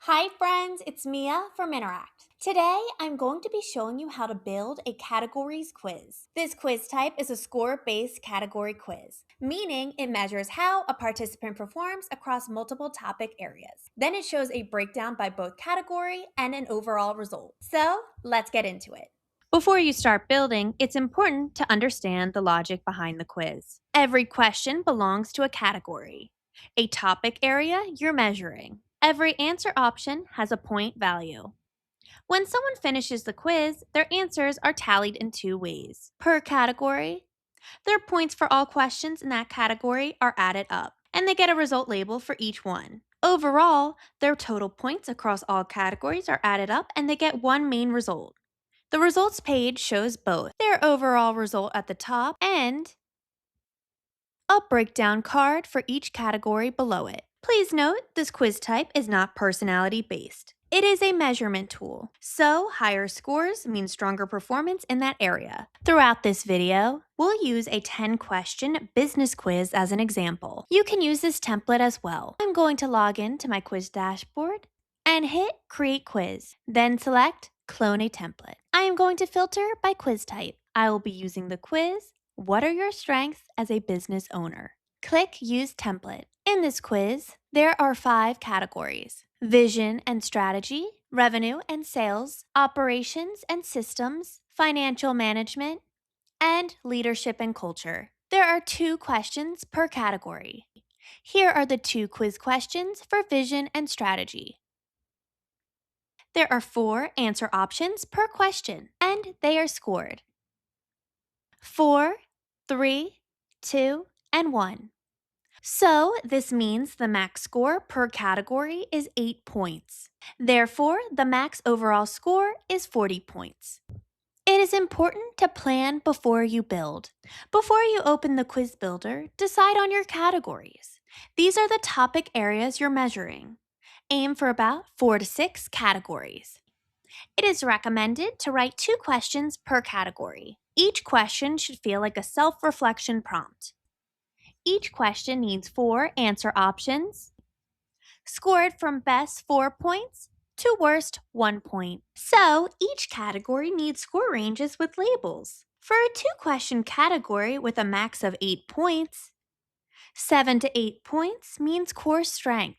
Hi friends, it's Mia from Interact. Today, I'm going to be showing you how to build a categories quiz. This quiz type is a score-based category quiz, meaning it measures how a participant performs across multiple topic areas. Then it shows a breakdown by both category and an overall result. So, let's get into it. Before you start building, it's important to understand the logic behind the quiz. Every question belongs to a category, a topic area you're measuring. Every answer option has a point value. When someone finishes the quiz, their answers are tallied in two ways. Per category, their points for all questions in that category are added up, and they get a result label for each one. Overall, their total points across all categories are added up and they get one main result. The results page shows both their overall result at the top and a breakdown card for each category below it. Please note, this quiz type is not personality based. It is a measurement tool, so higher scores mean stronger performance in that area. Throughout this video, we'll use a 10-question business quiz as an example. You can use this template as well. I'm going to log in to my quiz dashboard and hit Create Quiz, then select Clone a Template. I am going to filter by quiz type. I will be using the quiz, What are your strengths as a business owner? Click Use Template. In this quiz, there are 5 categories: vision and strategy, revenue and sales, operations and systems, financial management, and leadership and culture. There are 2 questions per category. Here are the 2 quiz questions for vision and strategy. There are 4 answer options per question, and they are scored 4, 3, 2, and 1. So, this means the max score per category is 8 points. Therefore, the max overall score is 40 points. It is important to plan before you build. Before you open the quiz builder, decide on your categories. These are the topic areas you're measuring. Aim for about 4 to 6 categories. It is recommended to write 2 questions per category. Each question should feel like a self-reflection prompt. Each question needs 4 answer options, scored from best 4 points to worst 1 point. So, each category needs score ranges with labels. For a 2-question category with a max of 8 points, 7 to 8 points means core strength.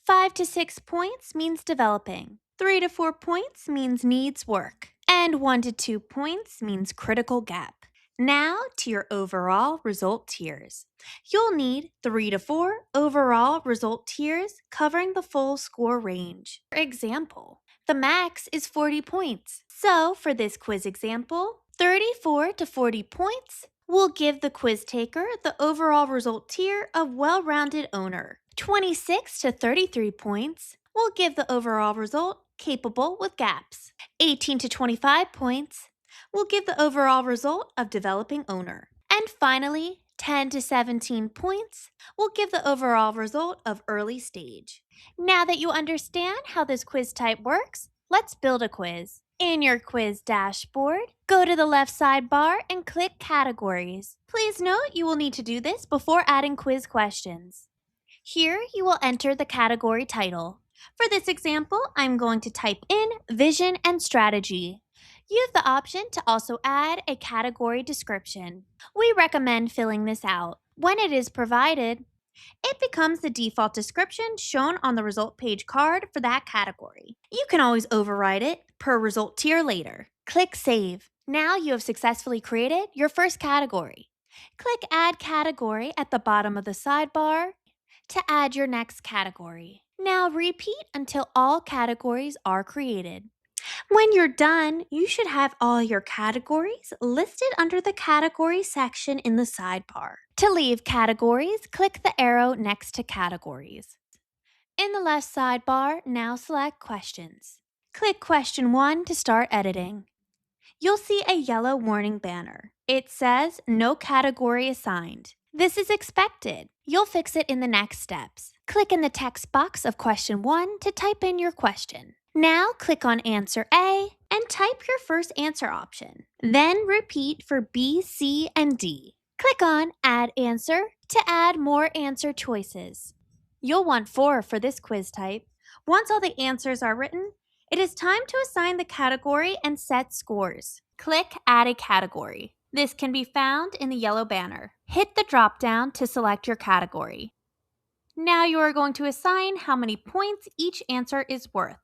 5 to 6 points means developing. 3 to 4 points means needs work. And 1 to 2 points means critical gap. Now to your overall result tiers. You'll need 3 to 4 overall result tiers covering the full score range. For example, the max is 40 points. So for this quiz example, 34 to 40 points will give the quiz taker the overall result tier of well-rounded owner. 26 to 33 points will give the overall result capable with gaps. 18 to 25 points will give the overall result of developing owner. And finally, 10 to 17 points will give the overall result of early stage. Now that you understand how this quiz type works, let's build a quiz. In your quiz dashboard, go to the left sidebar and click Categories. Please note you will need to do this before adding quiz questions. Here, you will enter the category title. For this example, I'm going to type in Vision and Strategy. You have the option to also add a category description. We recommend filling this out. When it is provided, it becomes the default description shown on the result page card for that category. You can always override it per result tier later. Click Save. Now you have successfully created your first category. Click Add Category at the bottom of the sidebar to add your next category. Now repeat until all categories are created. When you're done, you should have all your categories listed under the category section in the sidebar. To leave categories, click the arrow next to categories. In the left sidebar, now select Questions. Click Question 1 to start editing. You'll see a yellow warning banner. It says No Category Assigned. This is expected. You'll fix it in the next steps. Click in the text box of Question 1 to type in your question. Now click on Answer A and type your first answer option. Then repeat for B, C, and D. Click on Add Answer to add more answer choices. You'll want 4 for this quiz type. Once all the answers are written, it is time to assign the category and set scores. Click Add a Category. This can be found in the yellow banner. Hit the drop-down to select your category. Now you are going to assign how many points each answer is worth.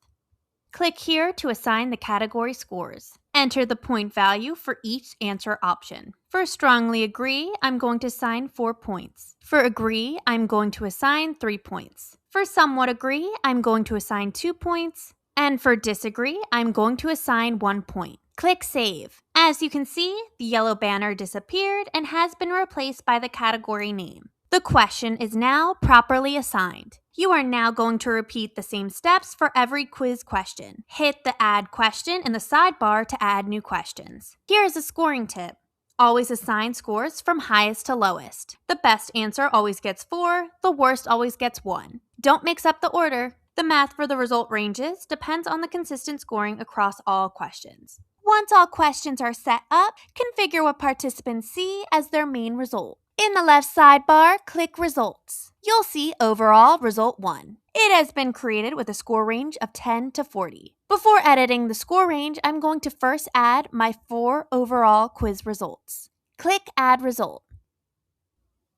Click here to assign the category scores. Enter the point value for each answer option. For strongly agree, I'm going to assign 4 points. For agree, I'm going to assign 3 points. For somewhat agree, I'm going to assign 2 points. And for disagree, I'm going to assign 1 point. Click Save. As you can see, the yellow banner disappeared and has been replaced by the category name. The question is now properly assigned. You are now going to repeat the same steps for every quiz question. Hit the Add Question in the sidebar to add new questions. Here is a scoring tip. Always assign scores from highest to lowest. The best answer always gets 4, the worst always gets 1. Don't mix up the order. The math for the result ranges depends on the consistent scoring across all questions. Once all questions are set up, configure what participants see as their main result. In the left sidebar, click Results. You'll see Overall Result 1. It has been created with a score range of 10 to 40. Before editing the score range, I'm going to first add my 4 overall quiz results. Click Add Result.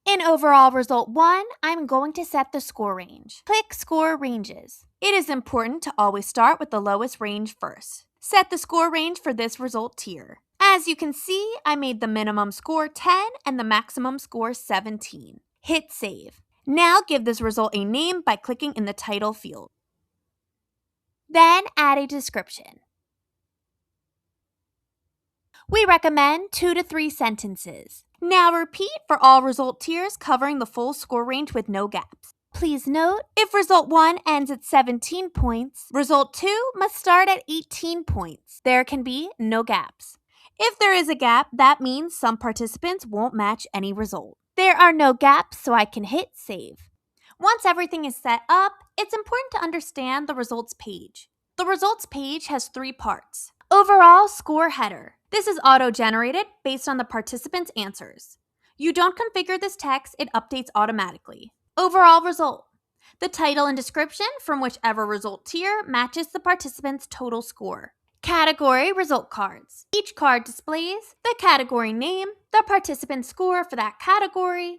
In Overall Result 1, I'm going to set the score range. Click Score Ranges. It is important to always start with the lowest range first. Set the score range for this result tier. As you can see, I made the minimum score 10 and the maximum score 17. Hit Save. Now give this result a name by clicking in the title field. Then add a description. We recommend 2 to 3 sentences. Now repeat for all result tiers covering the full score range with no gaps. Please note, if result 1 ends at 17 points, result 2 must start at 18 points. There can be no gaps. If there is a gap, that means some participants won't match any result. There are no gaps, so I can hit Save. Once everything is set up, it's important to understand the results page. The results page has 3 parts. Overall Score Header. This is auto-generated based on the participants' answers. You don't configure this text, it updates automatically. Overall Result. The title and description from whichever result tier matches the participant's total score. Category Result Cards. Each card displays the category name, the participant's score for that category,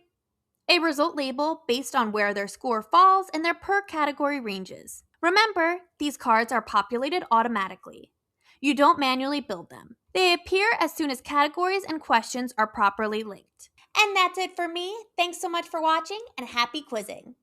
a result label based on where their score falls in their per category ranges. Remember, these cards are populated automatically. You don't manually build them. They appear as soon as categories and questions are properly linked. And that's it for me. Thanks so much for watching and happy quizzing.